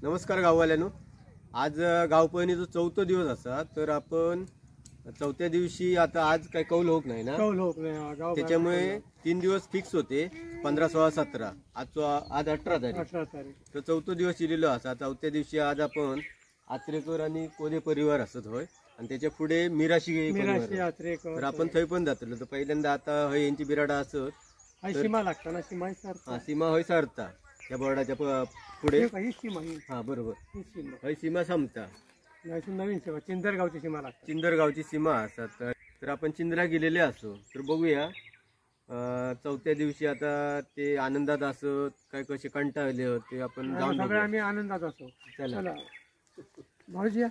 नमस्कार गाववाल्यानो, आज गावपळणीचा चौथा दिवस असा तर आपण चौथ्या दिवशी आता आज काही कौल होत नाही ना, त्याच्यामुळे 3 दिवस फिक्स होते 15, 16, 17 आज 18 तारीख तर चौथा दिवस इलेलो असा। चौथ्या दिवशी आज आपण आत्रेकर आणि कोले परिवार असत होय आणि त्याच्या पुढे मिराशी तर आपण थंय पण जातलो। तर पहिल्यांदा आता हय यांची बिराडा असत सीमा लागता ना, सीमा हय सारता त्या बोर्डाच्या पुढे हा बरोबर हय सीमा संपता नवीन सीमा चिंदरगावची सीमा लागते, चिंदरगावची सीमा असतात। तर आपण चिंद्रा गेलेले असो तर बघूया चौथ्या दिवशी आता ते आनंदात असत काय कसे कंटाळले होते आपण जाऊन सगळे आम्ही आनंदात असो। चला भाऊजी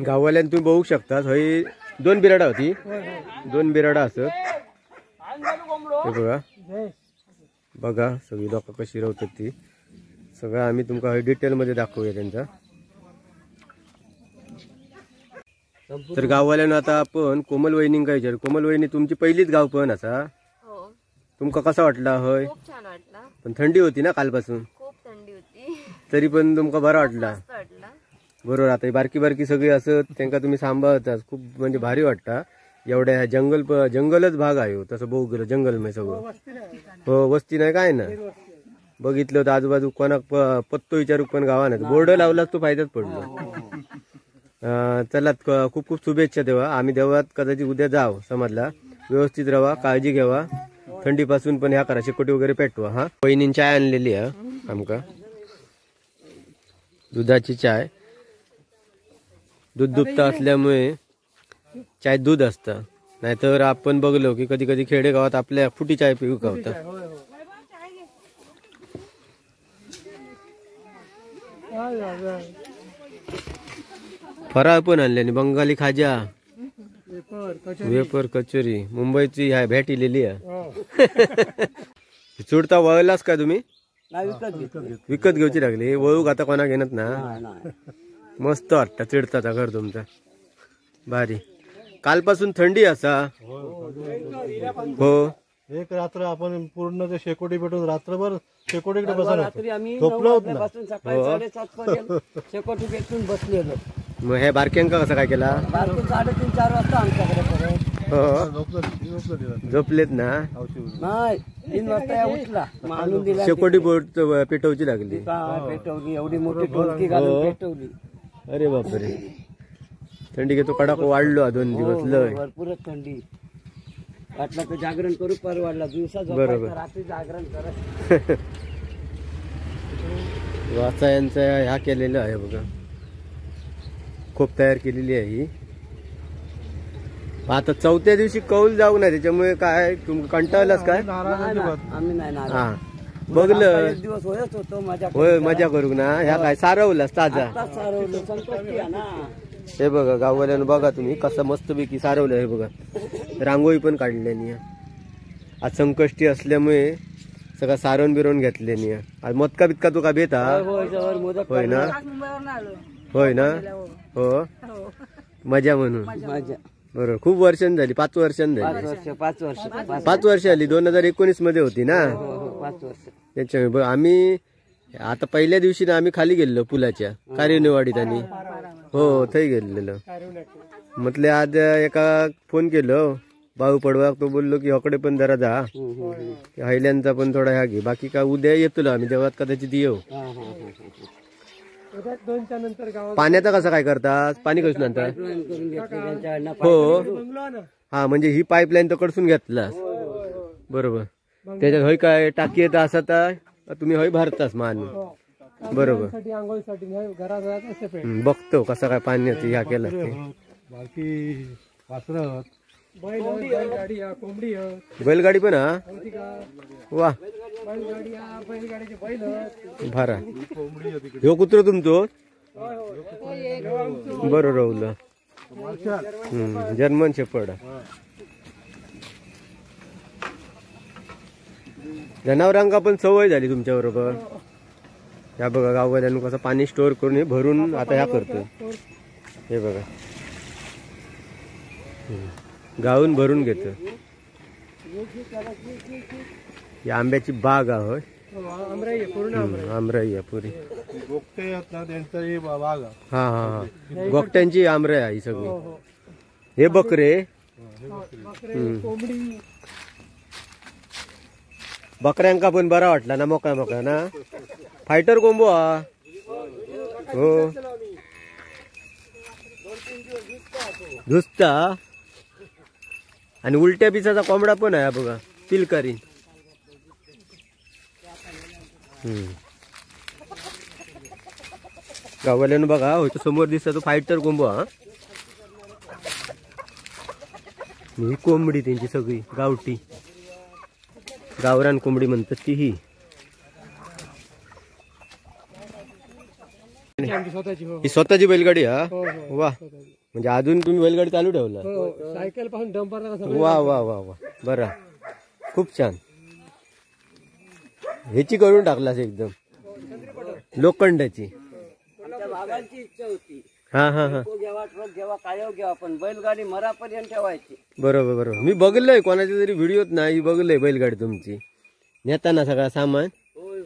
गाववाल्यान तुम्ही बघू शकता हय 2 बिराडा होती, 2 बिराडा असत बघा बघा सगळी लोक कशी राहतात ती सगळं आम्ही तुमका डिटेल मध्ये दाखवूया त्यांचा। तर गाववाल्यानं आता आपण कोमल वहिनी काय विचार, कोमल वहिनी तुमची पहिलीच गावपण असा, तुमका कसा वाटला? हय खूप छान वाटला, पण थंडी होती ना कालपासून, खूप थंडी होती तरी पण तुमका बरा वाटला वाटला बरोबर। आता बारकी बारकी सगळी असत त्यांना तुम्ही सांभाळतात खूप म्हणजे भारी वाटता। एवढ्या ह्या जंगलच भाग आहे हो, तसं बघू गेलं जंगल मध्ये सगळं हो, वस्ती नाही काय ना बघितलं तर आजूबाजू कोणाक पत्तो विचारू पण गावा नाही, बोर्ड लावलाच तो फायद्यात पडलो। चला खूप खूप शुभेच्छा देवा, आम्ही देवात कदाचित उद्या जाव समजला, व्यवस्थित राहा, काळजी घ्यावा, थंडीपासून पण ह्या करा, शेकोटी वगैरे पेटवा। हा वहिनी चाय आणलेली आहे आमका, दुधाची चाय, दूध दुभता असल्यामुळे चाय दूध असतं, नाहीतर आपण बघलो की कधी कधी खेडेगावात आपल्या फुटी चाय पिऊ गावता। फराळ पण आणले आणि बंगाली खाजा, वेपर कचोरी मुंबईची ह्या भेटिलेली आहे चुडता वळलास का तुम्ही? विकत घेऊची लागली वळूक आता कोणा घेणार ना, मस्त वाटतं चिडताचा घर तुमचा भारी। कालपासून थंडी असा हो, एक रात्र आपण पूर्ण ते शेकोटी पेटून रात्रभर शेकोटीकडे झोपलो शेकोटी पेटून बसलेलो। मग हे बारक्यांका कसं काय केला? 3-4 वाजता आमच्याकडे हो झोपलेत ना, नाही 3 वाजता उठला, मानून दिला शेकोटी पेटवची लागली, पेटवली एवढी मोठी टोलकी घालून पेटवली। अरे बापरे, थंडी घेतो कडाक वाढलो 2 दिवस लय भरपूरच थंडी वाटला तर जागरण करू परवाडला, दिवसा बरोबर रात्री जागरण करा। वाचायांचा ह्या केलेलं आहे बघा, खूप तयार केलेली आहे ही। आता चौथ्या दिवशी कौल जाऊ नाही त्याच्यामुळे काय तुम कंटाळलास काय? आम्ही नाही ना, हा बघलं दिवस होयच होतो मजा होय, मजा करू ना, ह्या काय सारवलास ताजा, सारवलं संकष्टी आहे ना। हे बघा गाववाल्यानं बघा तुम्ही कसं मस्तपैकी सारवलं हे बघा, रांगोळी पण काढलेली आहे आज संकष्टी असल्यामुळे, सगळं सारवून बिरवून घेतलेली आहे आज। मोदका बितका तू का बेता होय ना, होय ना हो, मजा म्हणून बरोबर। खूप वर्षांनी झाली, 5 वर्षांनी झाली, 5 वर्ष झाली, 2019 मध्ये होती ना 5 वर्ष त्याच्यामुळे। आम्ही आता पहिल्या दिवशी ना आम्ही खाली गेलेलो पुलाच्या कार्यनिवाडीत आणि हो थंय गेलेलो, म्हटले आज एका फोन केलो भाऊ पडवा, तो बोललो की हकडे पण जरा जा, हैल्यांचा पण थोडा ह्या घे, बाकी का उद्या येतो आम्ही देवात कदाचित येऊ। पाण्याचा कसं काय करतात? पाणी कसून आणतात हो, हा म्हणजे ही पाईपलाईन तर कडसून घेतला बरोबर, त्याच्यात हय काय टाकी येत असता तुम्ही हय भरतास मान बरोबर, बघतो कसं काय पाण्याची ह्या केला बाकी वासरत बैलगाडी पण हा वा भारा, ह्यो कुत्र तुमचो बरं राहुल जर्मन शेपर्ड। जनावरांका पण सवय झाली तुमच्या बरोबर, ह्या बघा गाववाल्यानं कसं पाणी स्टोर करून हे भरून आता ह्या करतो, हे बघा गाऊन भरून घेतो। ही आंब्याची बाग आहे. पूर्ण आमराई आहे पुरी. गोगटे आहेत ना त्यांचा बाग आहे. हा हा हा गोगट्यांची आमराई आहे ही सगळी. हे बकरे बकऱ्यांका पण बरा वाटला ना मोकळा मोकळा ना. फायटर कोंबो हा. हो झुसता आणि उलट्या पिसाचा कोंबडा पण आहे बघा पिलकारी. गाववाल्यानं बघा हो समोर दिसता तो फायटर कोंबो हा. ही कोंबडी त्यांची सगळी गावठी गावरान कोंबडी म्हणतात ती. ही ही स्वतःची बैलगाडी हा. वा म्हणजे अजून तुम्ही बैलगाडी चालू ठेवला. सायकल पासून डंपर. वा वा वा वा बरा खूप छान. ह्याची करून टाकलास एकदम लोखंडाची. आमच्या बाबांची इच्छा होती हा हा हा घ्यावा ट्रक घ्यावा काय घ्यावा पण बैलगाडी मरापर्यंत ठेवायची. बरोबर बरोबर. मी बघलंय कोणाच्या तरी व्हिडिओत नाही बघलंय बैलगाडी तुमची नेताना सगळा सामान. होय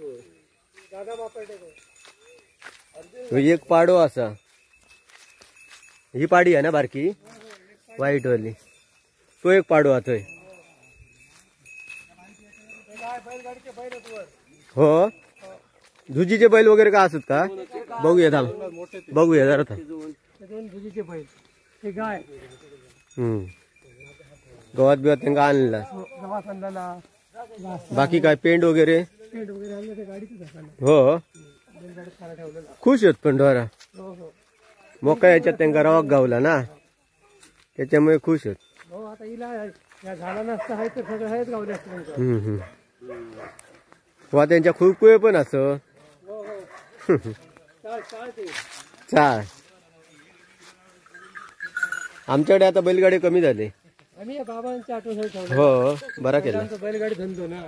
होय एक पाडो असा. ही पाडी आहे ना बारकी व्हाईट वाली. तो एक पाडो आहे. हो झुजीचे बैल वगैरे का असत का बघूया थांब. बघूया जरा थांब. गवात बिवात त्यांना आणला. बाकी काय पेंट वगैरे हो खुश आहेत पण ढोरा मोका याच्यात त्यांना रवाक गावला ना त्याच्यामुळे खुश आहेत. वा त्यांच्या खुरकुळे पण असं चाळ. आमच्याकडे आता बैलगाडी कमी झाले. बाबांची आठवण हो बरा केला. बैलगाडी धंदो ना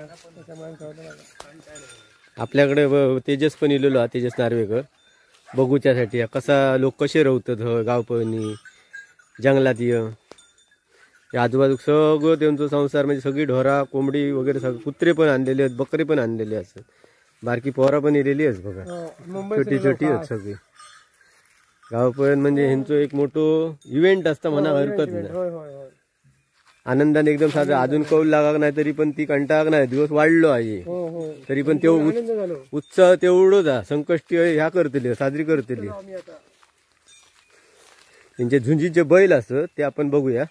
आपल्याकडे तेजस पण इलेलो हा. तेजस नार्वेकर बघूच्यासाठी कसा लोक कसे राहतात गावपणी जंगलात आजूबाजू सगळं त्यांचा संसार म्हणजे सगळी ढोरा कोंबडी वगैरे सगळं कुत्रे पण आणलेले आहेत बकरे पण आणलेले असतात. बारकी पोरा पण इलेली आहेत बघा छोटी छोटी आहेत सगळी. गावपण म्हणजे ह्यांचं एक मोठं इव्हेंट असतं म्हणा हरकत नाही. आनंदाने एकदम साधं. अजून कौल लागा नाही तरी पण ती कंटाळा नाही. दिवस वाढलो आहे तरी पण तेवढं उत्साह तेवढंच हा. संकष्टी ह्या करतली साजरी करतली. त्यांचे झुंजीचे बैल असत ते आपण बघूया.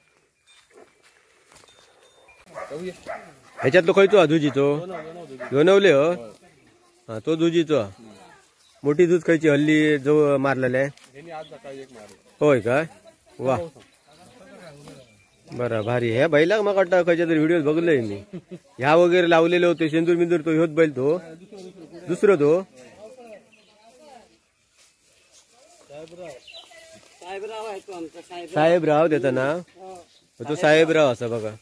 ह्याच्यातलो खयचो हा झुजीचो बनवले हो हा तो झुजीचो. मोठी झुज खायची हल्ली जो मारलेला आहे होय काय. वा बरं भारी. ह्या बैलाक मग वाटतं खयच्या तरी व्हिडिओ बघलोय मी. ह्या वगैरे लावलेले होते शेंदूर बिंदूर तो ह्योच बैल तो दुसरं तो साहेबराव त्याचं नाव. तो साहेबराव असा बघा.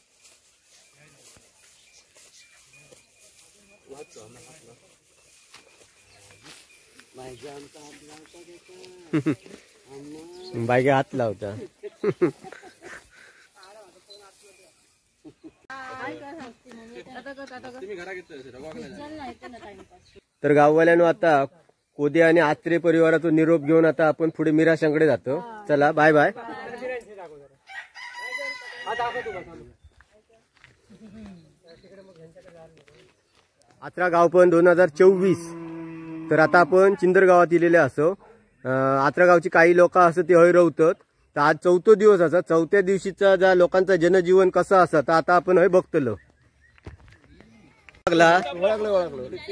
बायगे हात लावता. तर गाववाल्यानं आता कोदे आणि आत्रे परिवाराचा निरोप घेऊन आता आपण पुढे मिराशांकडे जातो. चला बाय बाय. आत्रा गाव पण 2024. तर आता आपण चिंदर गावात इलेले असो. आत्रा गावची काही लोक असं ते हय रवतात. तर आज 4था दिवस असा. 4थ्या दिवशीचा ज्या लोकांचा जनजीवन कसं असं तर आता आपण हय बघतलो.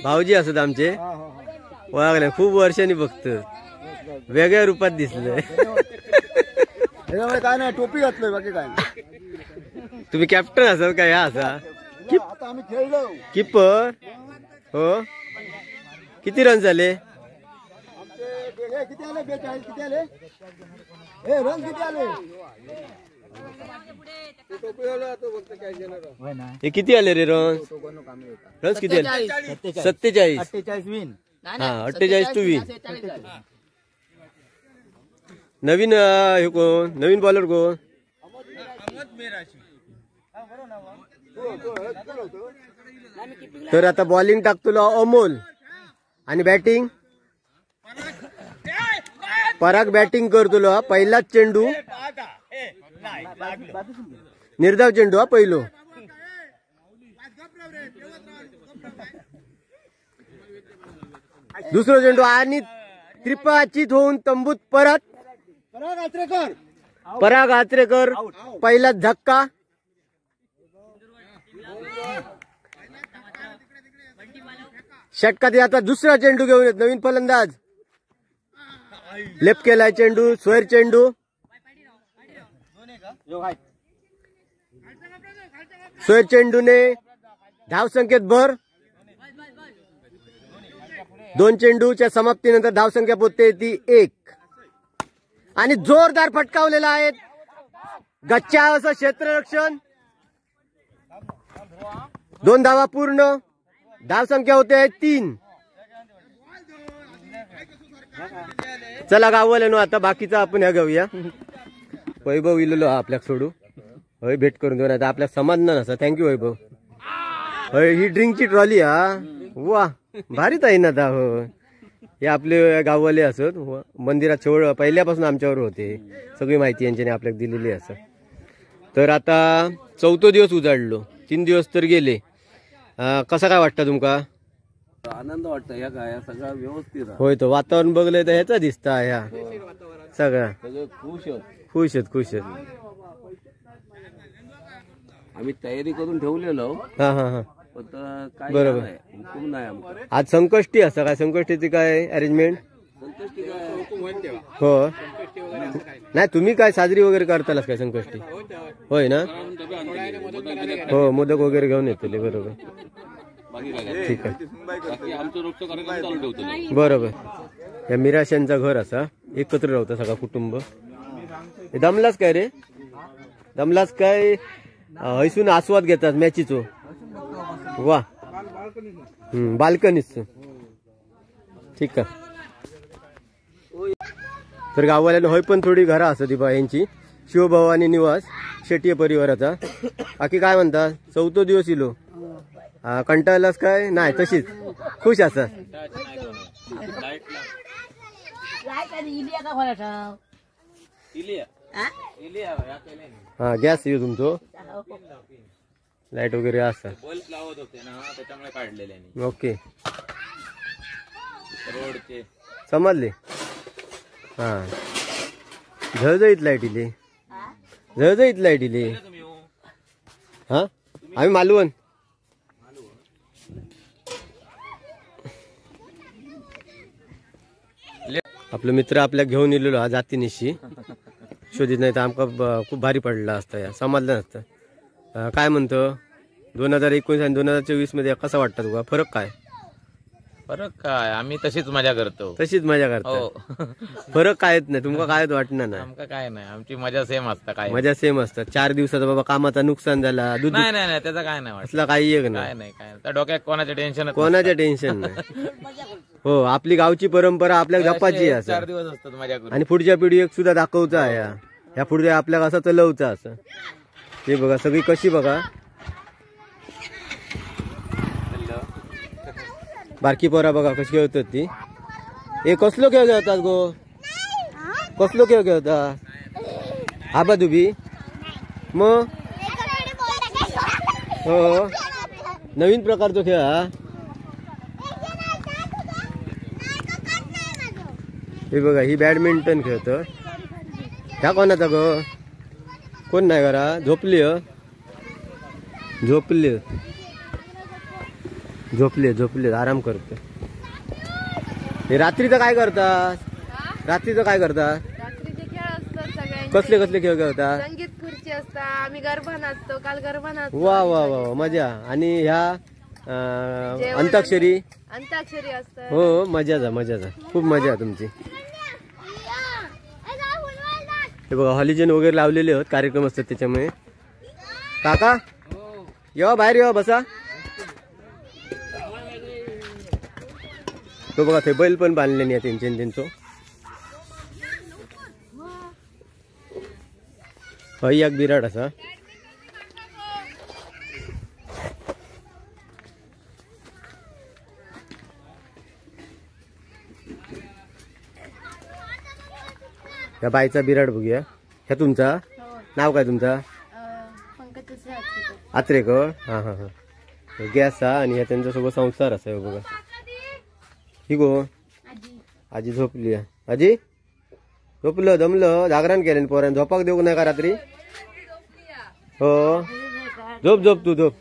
भाऊजी असत आमचे ओळखले खूप वर्षांनी बघतो. वेगळ्या रूपात दिसले. काय नाही टोपी घातलोय बाकी काय. तुम्ही कॅप्टन असाल का ह्या असा आता आम्ही खेळलो किपर हो. किती रन झाले. किती आले 42 किती आले रन किती आले. हे किती आले रे रन. रन्स किती आले 47 विन. हा 48 टू विन. नवीन हे कोण नवीन बॉलर कोण तर आता बॉलिंग टाकतो अमोल आणि बॅटिंग पराग बॅटिंग करतो. पहिलाच चेंडू निर्धाव चेंडू हा पहिलो. दुसरा चेंडू आणि त्रिपाचित होऊन तंबूत परत पराग आचरेकर पहिलाच धक्का. षटकात आता दुसरा चेंडू घेऊन येत नवीन फलंदाज. लेफ्ट केलाय चेंडू स्क्वेअर चेंडू. स्क्वेअर चेंडूने धाव संख्येत भर. 2 चेंडूच्या समाप्तीनंतर धाव संख्या पोहोचते ती 1 आणि जोरदार फटकावलेला आहे. गच्चा असं क्षेत्ररक्षण. 2 धावा पूर्ण. धाव संख्या होते 3. चला गाववाल्यानो आता बाकीचा आपण ह्या घेऊया. वैभव इलेलो आपल्याक सोडू होय भेट करून देऊ. आता आपल्याक समाधान असं. थँक्यू वैभव. होय ही ड्रिंकची ट्रॉली हा वा भारीच आहे ना आता. हो हे आपले गाववाले असत. मंदिरात शेवळ पहिल्यापासून आमच्यावर होते. सगळी माहिती यांच्याने आपल्याला दिलेली असं. तर आता 4था दिवस उजाडलो. 3 दिवस तर गेले. कसा काय वाटतं तुमका? आनंद वाटतं या काय सगळं व्यवस्थित आहे. होय तो वातावरण बघलंय तर ह्याचा दिसता ह्या सगळं सगळं खुश आहेत. आम्ही तयारी करून ठेवलेलो. हा हा हा काय बरोबर. हुकूम नाही आमचा. आज संकष्टी असं काय? संकष्टीची काय अरेंजमेंट? संकष्टी काय हो नाही तुम्ही काय साजरी वगैरे करतालच काय संकष्टी? होय ना. हो मोदक वगैरे घेऊन येतले. बरोबर ठीक आहे बरोबर. या मिराशांचा घर असा एकत्र राहतं सगळं कुटुंब. दमलाच काय रे? दमलाच काय? हैसून आस्वाद घेतात मॅचीचो. वा बाल्कनीच ठीक आहे. तर गाववाल्यानं होय पण थोडी घरा असत बा यांची. शिवभवानी निवास शेट्टी परिवाराचा. बाकी काय म्हणतात? 4था दिवस इलो. कंटाळलास काय? नाही तशीच खुश असतात. हा गॅस येऊ तुमचो लाईट वगैरे असतात. ओके समजले. हा झळझळीत लाईट इले. झळझळीत लाईट इले. हा आम्ही मालवण. आपलं मित्र आपल्या घेऊन इलेलो हा जातीनिशी शोधित नाही तर आमका खूप भारी पडला असता. या समाधान असतं. काय म्हणतो 2019 आणि 2024 मध्ये कसा वाटतं तुला? फरक काय? फरक काय आम्ही तशीच मजा करतो. तशीच मजा करतो. फरक काय नाही तुमका? काय वाटणार नाही? आमका काय नाही आमची मजा सेम असता. काय मजा सेम असतात. 4 दिवसाचा बाबा कामाचा नुकसान झाला दूध नाही नाही त्याचा काय नाही वाटत. असला काही एक नाही. काय नाही काय त्या डोक्यात कोणाचे टेन्शन कोणाचे टेन्शन नाही. हो आपली गावची परंपरा आपल्या जपाची 4 दिवस असतात मजा करून. आणि पुढच्या पिढीक सुद्धा दाखवचा आहे. ह्या पुढच्या आपल्याला असं चलवचा असं. हे बघा सगळी कशी बघा. बारकी पोरा बघा कशी खेळतात ती. हे कसलो खेळ खेळतात गो? कसलो खेळ खेळतात? आबा दुबी मग हो नवीन प्रकारचा खेळ हा. हे बघा ही बॅडमिंटन खेळतं. ह्या कोणाचा ग? कोण नाही करा झोपली. झोपली झोपले झोपले आराम करते. हे रात्रीचं काय करतात? रात्रीचं काय करतात? रात्रीचे खेळ असतात सगळ्यांचे. कसले कसले खेळ खेळतात? संगीत खुर्ची असतात. आम्ही गरबा नाचतो. काल गरबा नाचतो. वा वा वा मजा. आणि ह्या अंताक्षरी अंताक्षरी असतात. हो मजाचा मजाचा खूप मजा तुमची. हे बघा हॉलिजन वगैरे लावलेले आहेत. कार्यक्रम असतात त्याच्यामुळे. काका येवा बाहेर येवा बसा. तो बघा ते बैल पण बांधले नाही त्यांचं. हय एक बिराट असा. या बाईचा बिराड बघूया. ह्या तुमचा नाव काय तुमचा? पंकज आत्रेकर. हा हा हा. गॅस हा आणि ह्या त्यांच्यासोबत संसार असा आहे बघा. ही गो आजी झोपली. आजी झोपलं दमलं जागरण केलं पोरांनी. झोपाक देऊ नाही का रात्री? हो झोप झोप तू झोप.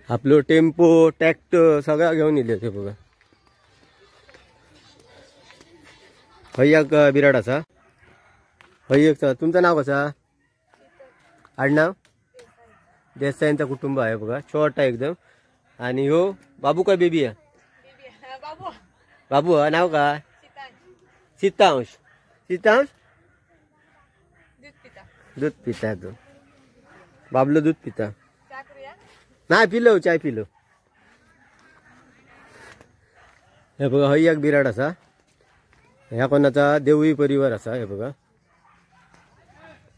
आपलं टेम्पो ट्रॅक्टर सगळा घेऊन येले ते बघा. हय्याक बिराडाचा. हय्याकचा तुमचं नाव कसा? आडनाव? देसाईंचा कुटुंब आहे बघा. छोटा एकदम. आणि हो बाबू काय बेबी आहे? बाबू नाव काय? सीतांश. सीतांश दूध पिता तो. बाबलो दूध पिता नाही पिलो चाय पिलो. हे बघा हय्याक बिराड असा. ह्या कोणाचा देवळी परिवार असा. हे बघा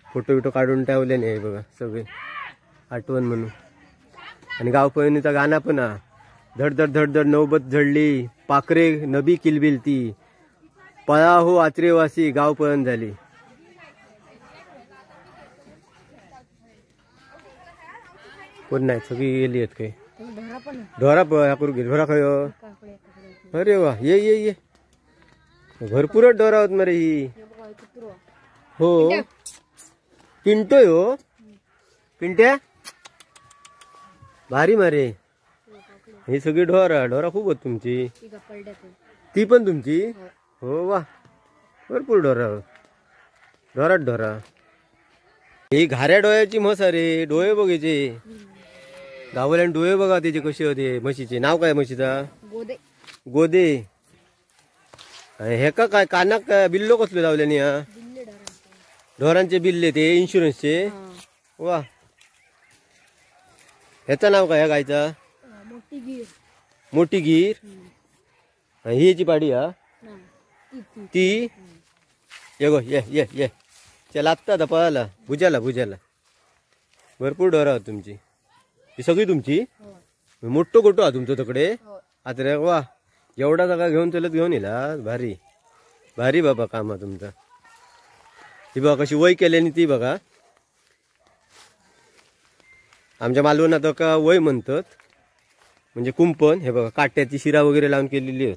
फोटो बिटो काढून ठेवले नाही बघा सगळे आठवण म्हणून. आणि गावपळणीचा गाणं पण हा. धडधड धडधड नौबत झडली पाखरे नबी किलबिलती पळा हो आचरेवासी गावपळण झाली. कोण नाही सगळी गेली आहेत काही. ढोरा करू गेली. ढोरा खाय. अरे वा ये ये ये भरपूरच ढोरा होत मरे ही. हो पिंटोय हो. पिंट्या भारी मारे. ही सगळी ढोरा ढोरा खूप होत तुमची. ती पण तुमची? हो वा भरपूर ढोरा. ढोरात ढोरा. ही घाऱ्या डोळ्याची म्हस अरे. डोळे बघायचे गावल्यान डोळे बघा त्याचे कसे होते म्हशीचे. नाव काय म्हशीचा? गोदे. हे का काय कानाक काय बिल्लो कसले लावल्याने? हा ढोरांचे बिल्ले ते इन्शुरन्सचे. वा ह्याचं नाव काय ह्या गायचा? मोठी गीर. ही याची पाडी हा ती. ये गो ये ये ये चल आत्ता पळाला भुजाला भुजाला. भरपूर ढोरा होत तुमची. ही सगळी तुमची? मोठं गोटो हा तुमचं तकडे आता. वा एवढा जागा घेऊन चलत घेऊन येला. भारी भारी बाबा काम तुमचा. ही बघा कशी वय केल्याने ती बघा. आमच्या मालवणात का वय म्हणतात म्हणजे कुंपण. हे बघा काट्याची शिरा वगैरे लावून केलेली आहे.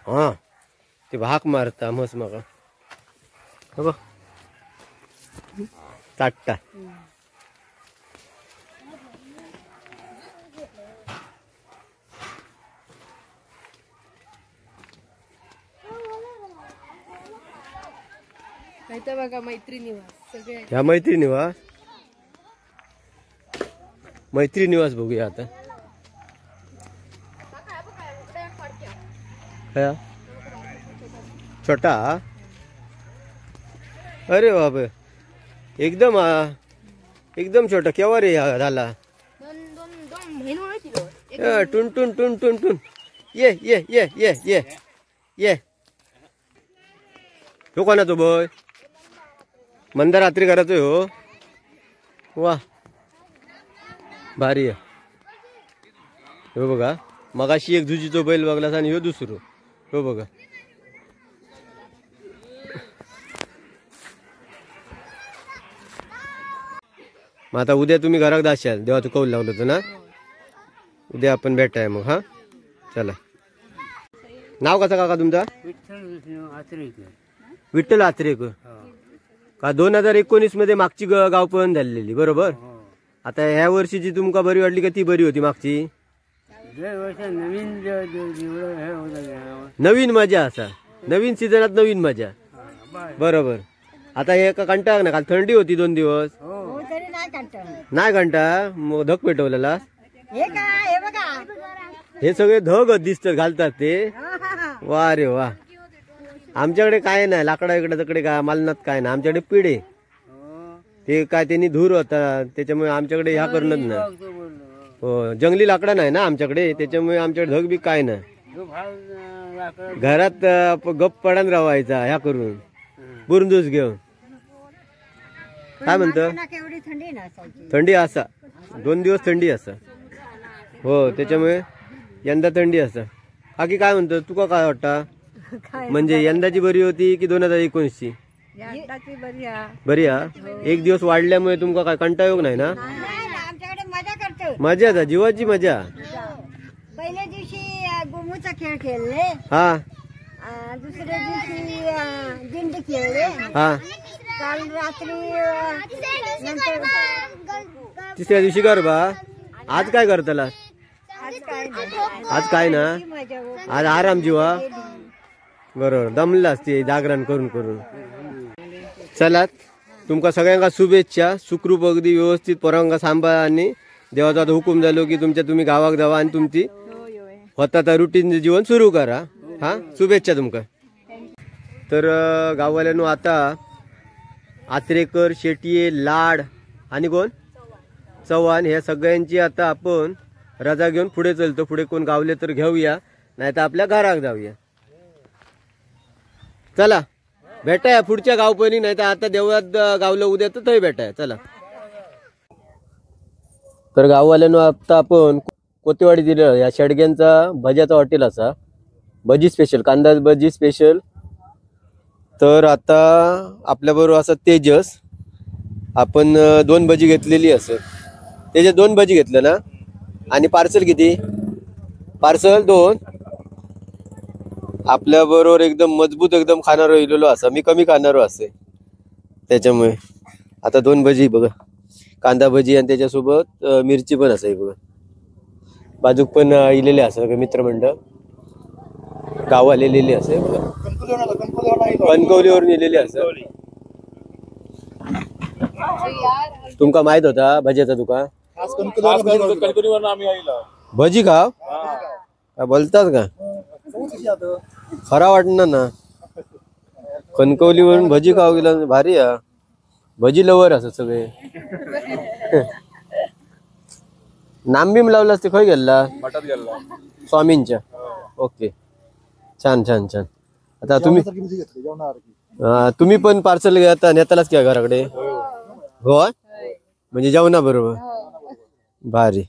हा ते भाक मारता मस्त मग बघ चाटता. बघा मैत्री निवास सगळे. ह्या मैत्री निवास. मैत्री निवास बघूया आता. छोटा. अरे बाप एकदम एकदम छोटा. केव्हा रे झाला? टुन टुन टुन टुन टुन. ये ये ये ये ये ये. तो कोणाचो बय? मंदार रात्री करायचो हो. वा भारी आहे. हो बघा मगाशी एक जुजीचो बैल बघलास आणि ह्यो दुसरो. हो बघा मग आता उद्या तुम्ही घरात जाशाल. देवाचं कौल लावलं होतं ना. उद्या आपण भेटाय मग. हा चला. नाव कसं काका तुमचा? विठ्ठल आचरेकर. का 2019 मध्ये मागची गावपळण झालेली बरोबर. आता ह्या वर्षीची तुमका बरी वाटली का ती बरी होती मागची? नवीन मजा असा. नवीन सीझनात नवीन मजा बरोबर. आता हे का कंटाळ ना काल थंडी होती 2 दिवस. नाही घंटा मग धग पेटवलेला. हे सगळे धग दिसतात घालतात ते. वा रे वा. आमच्याकडे काय नाही लाकडा इकडे तिकडे काय मालनात काय नाही. आमच्याकडे पिढे ते काय त्यांनी धूर होता त्याच्यामुळे आमच्याकडे ह्या करणच नाही. हो जंगली लाकडा नाही ना आमच्याकडे त्याच्यामुळे आमच्याकडे धग बी काय नाही. घरात गप पडान राहायचा ह्या करून बुरंदूस घेऊन. काय म्हणतं केवढी थंडी नसायची. थंडी असा 2 दिवस थंडी असा हो त्याच्यामुळे यंदा थंडी असा. बाकी काय म्हणतं तुका काय वाटतं म्हणजे यंदाची बरी होती की 2019ची बरी हा? एक दिवस वाढल्यामुळे तुमका काय कंटाळा योग नाही ना? आमच्याकडे मजा करतो. मजा आता जीवाची मजा. पहिल्या दिवशी गोमूचा खेळ खेळले. हा दुसऱ्या दिवशी दिंडी खेळले. हा काल रात्री नंतर तिसऱ्या दिवशी गरबा. आज काय करतला? आज काय ना मजा हो. आज आराम जीवा बरोबर दमला असते जागरण करून करून. चला तुमका सगळ्यांका शुभेच्छा. सुखरूप अगदी व्यवस्थित पोरांका सांभाळा आणि देवाचा आता हुकूम झालो की तुमच्या गावाक जावा आणि तुमची होता रुटीन जीवन सुरू करा. हा शुभेच्छा तुमका. तर गाववाल्यानो आता आचरेकर शेटिये लाड आणि कोण चव्हाण ह्या सगळ्यांची आता आपण रजा घेऊन पुढे चलतो. पुढे कोण गावले तर घेऊया नाही तर आपल्या घरात जाऊया. चला भेटाया पुढच्या गावपणी नाही तर आता देवळात गावलं उद्या तर थंय भेटाया. चला तर गाववाल्यानं आता आपण कोतेवाडी दिलं या शेडग्यांचा भज्याचा हॉटेल असा भजी स्पेशल कांदा भजी स्पेशल. तर आता आपल्याबरोबर असं तेजस आपण 2 भजी घेतलेली असत. त्याचे 2 भजी घेतलं ना आणि पार्सल किती? पार्सल 2. आपल्या बरोबर एकदम मजबूत एकदम खाणारो इलेलो असा. मी कमी खाणारो असे त्याच्यामुळे आता 2 भजी बघा कांदा भजी आणि त्याच्यासोबत मिरची पण असाय बघा. बाजूक पण इलेले असं मित्रमंडळ गाव आलेली असे बघा कणकवलीवरून इलेली असं. तुमका माहित होता भज्याचा दुकान भजी खाव काय बोलतात का खरा वाटणार ना. कणकवलीवरून भजी खाव गेला भारी आहे. भजी लवर असं सगळे. नाम बिम लावलास ते खय गेला स्वामींच्या. ओके छान छान छान. आता तुम्ही पण पार्सल घेता नेतालाच क्या घराकडे हो म्हणजे जेवणा बरोबर भारी.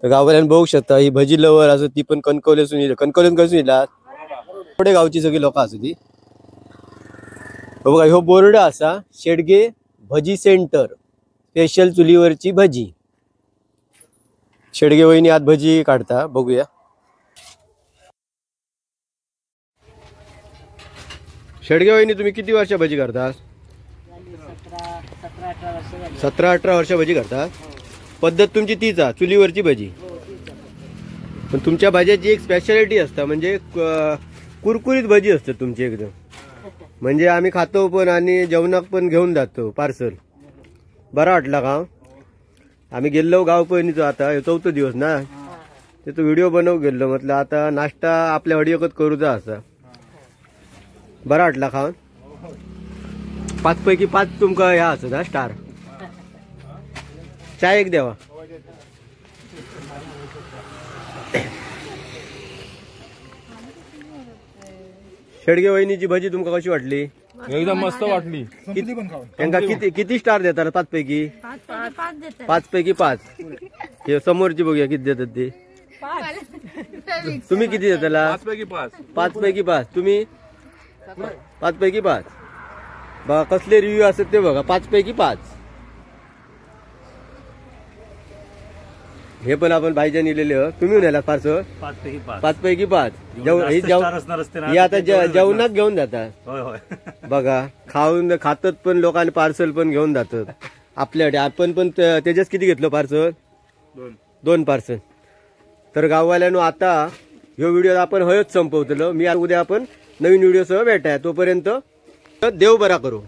तर गाववाल्यानं बघू शकता ही भजी लवर असं ती पण कणकवलीतून कसून येला थोडे गावची सगळी लोक असं ती बघा. ह्यो बोर्ड असा शेडगे भजी सेंटर स्पेशल चुलीवरची भजी. शेडगे वहिनी आज भजी काढता बघूया. शेडगे वहिनी तुम्ही किती वर्ष भजी करता? 17-18 वर्ष भजी करता. पद्धत तुमची तीच आहे चुलीवरची भजी. पण तुमच्या भाज्याची एक स्पेशालिटी असता म्हणजे कुरकुरीत भजी असते तुमची एकदम. म्हणजे आम्ही खातो पण आणि जेवणाक पण घेऊन जातो पार्सल. बरा वाटला का? आम्ही गेलो गाव पहिनीचो आता 4था दिवस ना ते तो व्हिडिओ बनवू गेलो म्हटलं आता नाश्ता आपल्या हडियकत करूचा असा. बरा वाटला खाऊन? 5 पैकी 5 तुमका ह्या असत हा स्टार. चाय एक द्यावा. शेडगे वहिनीची भजी तुमका कशी वाटली? एकदम मस्त वाटली. त्यांना किती स्टार देतात? 5 पैकी 5 पैकी 5. हे समोरची बघूया किती देतात ते. तुम्ही किती देताला? 5 पैकी 5. 5 पैकी 5. तुम्ही 5 पैकी 5. बघा कसले रिव्ह्यू असतात ते बघा. 5 पैकी 5. हे पण आपण भाईच्या नेलेले. तुम्ही नेला पार्सल 5 पैकी 5. हे आता जेवणात घेऊन जातात बघा. खातात पण लोकांनी पार्सल पण घेऊन जातात आपल्याकडे. आपण पण त्याच्याच किती घेतलं पार्सल? 2 पार्सल. तर गाववाल्यानो आता ह्यो व्हिडिओ आपण हयच संपवतलो. मी उद्या आपण नवीन व्हिडिओ सह भेटाय. तोपर्यंत देव बरा करू.